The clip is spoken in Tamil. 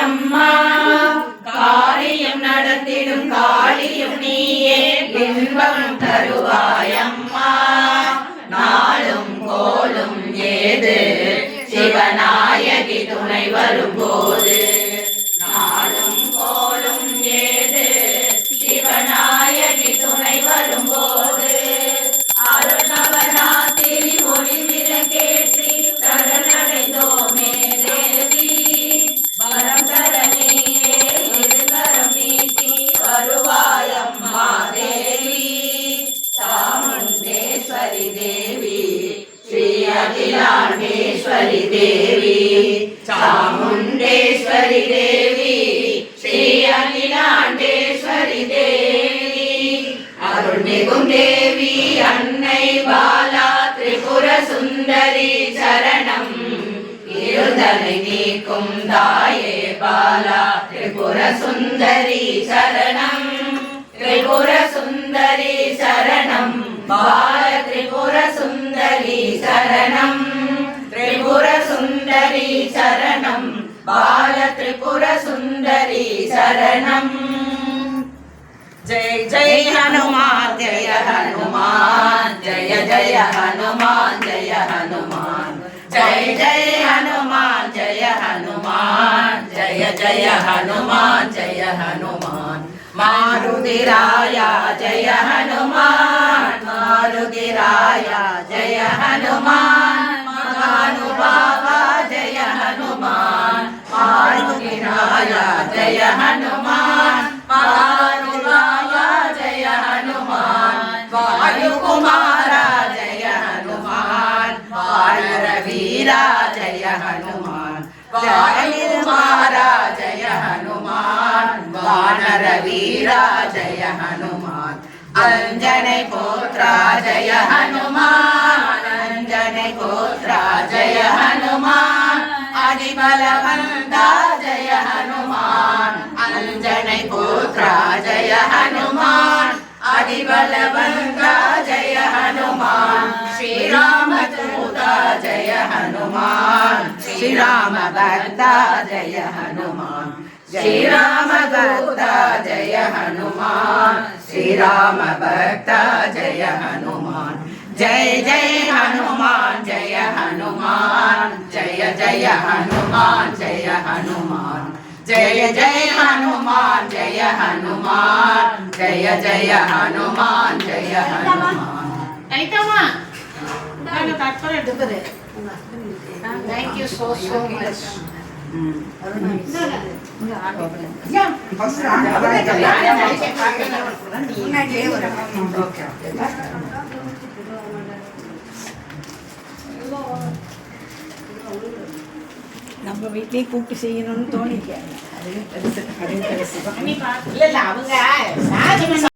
அம்மா காரியம் நடத்திடும் காளியும் நீயே இன்பம் தருவாயம்மா நாளும் கோலும் ஏது சிவநாயகி துணை வரும்போது நாளும் கோலும் ஏது சிவநாயகி துணை வரும்போது அருணவராத்திரி ஒளி விளக்கேற்றி சரணடைந்தோமே தேவி வரம் தர நீயே இருகரம் நீட்டி வருவாயம்மா தேவி சாமுண்டேஸ்வரி தேவி ஸ்ரீ அகிலாண்டேஸ்வரி தேவி சாமுண்டேஸ்வரி தேவி ஸ்ரீ அகிலாண்டேஸ்வரி தேவி அருள்மிகும் தேவி அன்னை பாலா திரிபுர சுந்தரி சரணம் இருதலை நீக்கும் தாயே பாலா திரிபுர சுந்தரி சரணம் திரிபுர சுந்தரி சரணம் பால திரிபுர சுந்தரி சரணம் திரிபுர சுந்தரி சரணம் பால திரிபுர சுந்தரி சரணம் जय जय हनुमान जय हनुमान जय जय हनुमान जय हनुमान जय जय हनुमान जय हनुमान जय जय हनुमान जय हनुमान मारुतिराया जय हनुमान मारुतिराया जय हनुमान महानुभावा जय हनुमान मारुतिराया जय हनुमान महानुभावा जय हनुमान वायुकुमारा जय हनुमान वानरवीरा जय हनुमान वायुकुमारा जय हनुमान वानरवीरा जय हनुमान अंजने पुत्रा जय हनुमान अंजने पुत्रा जय हनुमान आदिबलवंता जय हनुमान अंजने पुत्रा जय हनुमान आदिबलवंता जय हनुमान श्री रामदूता जय हनुमान श्री राम भक्ता जय हनुमान श्री रामदूता जय हनुमान श्री राम भक्ता जय हनुमान जय जय हनुमान जय हनुमान जय जय हनुमान जय हनुमान जय जय हनुमान जय हनुमान जय जय हनुमान जय Hanuman thank you so much நம்ம வீட்லயே கூப்பிட்டு செய்யணும்னு தோணிக்க. அது பெருசு. இல்ல அவங்க